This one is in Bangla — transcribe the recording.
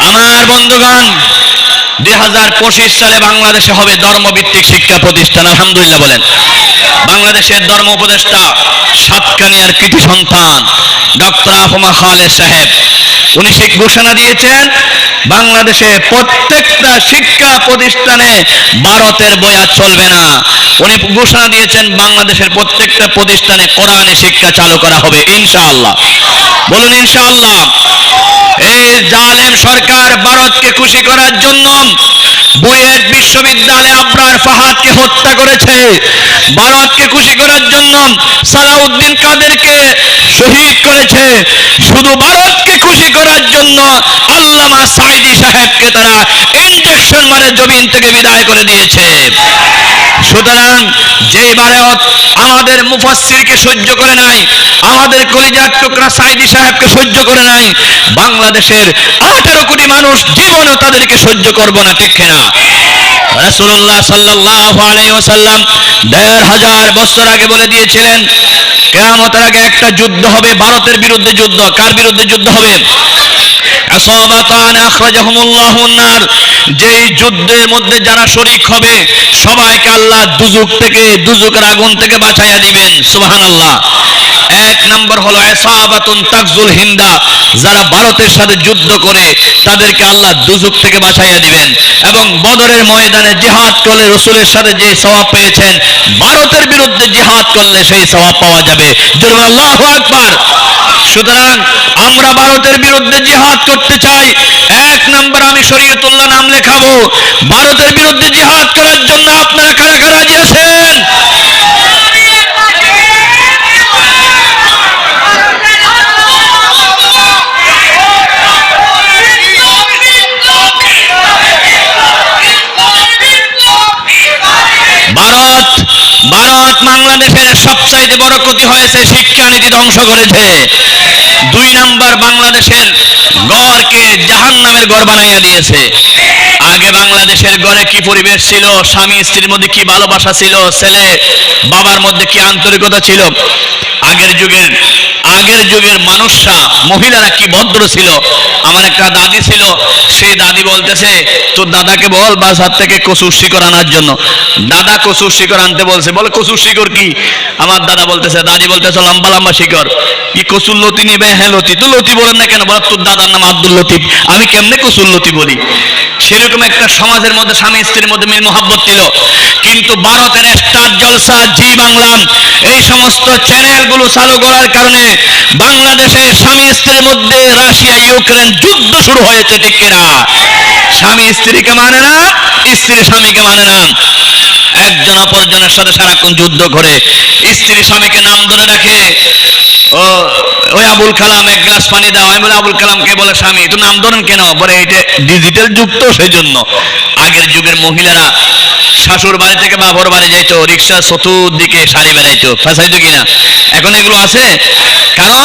আমার বন্ধুগণ, 2025 সালে বাংলাদেশে হবে ধর্মভিত্তিক শিক্ষা প্রতিষ্ঠান। আলহামদুলিল্লাহ বলেন। বাংলাদেশের ধর্ম উপদেষ্টা সাতকানিয়ার কৃতি সন্তান ডক্টর আফমা খালেদ সাহেব, উনি ঘোষণা দিয়েছেন বাংলাদেশে প্রত্যেকটা শিক্ষা প্রতিষ্ঠানে ভারতের বই আর চলবে না। উনি ঘোষণা দিয়েছেন বাংলাদেশের প্রত্যেকটা প্রতিষ্ঠানে কোরআনী শিক্ষা চালু করা হবে ইনশাআল্লাহ। বলুন ইনশাআল্লাহ। এই জালেম সরকার ভারতকে খুশি করার জন্য বুয়েট বিশ্ববিদ্যালয়ে আবরার ফাহাদকে হত্যা করেছে। ভারতকে খুশি করার জন্য সালাউদ্দিন কাদেরকে শহীদ করেছে। শুধু ভারতকে খুশি করার জন্য আল্লামা সাঈদী সাহেবকে তারা ইনজেকশন মারে জমিন থেকে বিদায় করে দিয়েছে। সুতরাং যেই ভারত আমাদের মুফাসসিরকে সহ্য করে নাই, আমাদের কলিজার টুকরা সাঈদী সাহেবকে সহ্য করে নাই, বাংলাদেশের 18 কোটি মানুষ জীবনও তাদেরকে সহ্য করব না, ঠিক কিনা? রাসূলুল্লাহ সাল্লাল্লাহু আলাইহি ওয়াসাল্লাম 1500 বছর আগে বলে দিয়েছিলেন কিয়ামতের আগে একটা যুদ্ধ হবে, ভারতের বিরুদ্ধে যুদ্ধ। কার বিরুদ্ধে যুদ্ধ হবে? আসাবাতান আখরাজাহুমুল্লাহুন নার। যেই যুদ্ধের মধ্যে যারা শরীক হবে সবাইকে আল্লাহ দুজকের আগুন থেকে বাঁচাইয়া দিবেন। সুবহানাল্লাহ। এক নম্বর হলো আসাবাতুন তাকজুল হিন্দা, যারা ভারতের সাথে যুদ্ধ করে তাদেরকে আল্লাহ দুজক থেকে বাঁচাইয়া দিবেন। এবং বদরের ময়দানে জিহাদ করলে রাসূলের সাথে যে সওয়াব পেয়েছেন, ভারতের বিরুদ্ধে জিহাদ করলে সেই সওয়াব পাওয়া যাবে। জোরে আল্লাহু আকবার। সুতরাং আমরা ভারতের বিরুদ্ধে জিহাদ করতে চাই। এক নম্বর আমি শরীয়তুল্লাহ নাম লেখাবো। ভারতের বিরুদ্ধে জিহাদ করার জন্য আপনারা কারা কারা রাজি আছেন? ভারত বাংলাদেশের সবচাইতে বড় ক্ষতি হয়েছে, শিক্ষানীতি ধ্বংস করেছে। 2 নাম্বার বাংলাদেশের গড়কে জাহান্নামের গড় বানাইয়া দিয়েছে। আগে বাংলাদেশের গড়ে কি পরিবেশ ছিল, স্বামী স্ত্রীর মধ্যে কি ভালোবাসা ছিল, ছেলে বাবার মধ্যে কি আন্তরিকতা ছিল। আগের যুগের মানুষরা, মহিলারা কি ভদ্র ছিল। আমার একটা দাদি ছিল, সেই দাদি বলতেছে তোর দাদাকে বল বাজার থেকে কচুর শিকড় আনার জন্য। দাদা কচুর শিকড় আনতে বলছে, বলে কচুর শিকড় কি? আমার দাদি বলতেছে লম্বা লম্বা শিকড়। কি কচুর লতি নিবে? হ্যাঁ লতি। তো লতি বলেন না কেন? বল তোর দাদার নাম আব্দুল লতিফ, আমি কেমনে কচুর লতি বলি? সেরকম একটা সমাজের মধ্যে স্বামী স্ত্রীর মধ্যে মিল মোহাব্বত ছিল। কিন্তু ভারতের স্টার জলসা, জি বাংলা, এই সমস্ত চ্যানেলগুলো চালু করার কারণে বাংলাদেশের স্বামী স্ত্রীর মধ্যে রাশিয়া ইউক্রেন যুদ্ধ শুরু হয়েছে, ঠিক কিনা? স্বামী স্ত্রীকে মানে না, স্ত্রী স্বামীকে মানে না। একজন অপরজনের সাথে সারাক্ষণ যুদ্ধ করে। স্ত্রী স্বামীকে নাম ধরে রাখে, ওই আবুল কালাম এক গ্লাস পানি দাও। আমি বলি আবুল কালামকে, বলে স্বামী তো নাম ধরেন কেন? বলে এটা ডিজিটাল যুগ তো সেই জন্য। আগের যুগের মহিলারা শাশুর বাড়ি থেকে বাপর বাড়ি যাইতো, রিক্সা চতুর্দিকে শাড়ি বেড়াইতো, ফাঁসাইতো কিনা? এখন এগুলো আছে? কারণ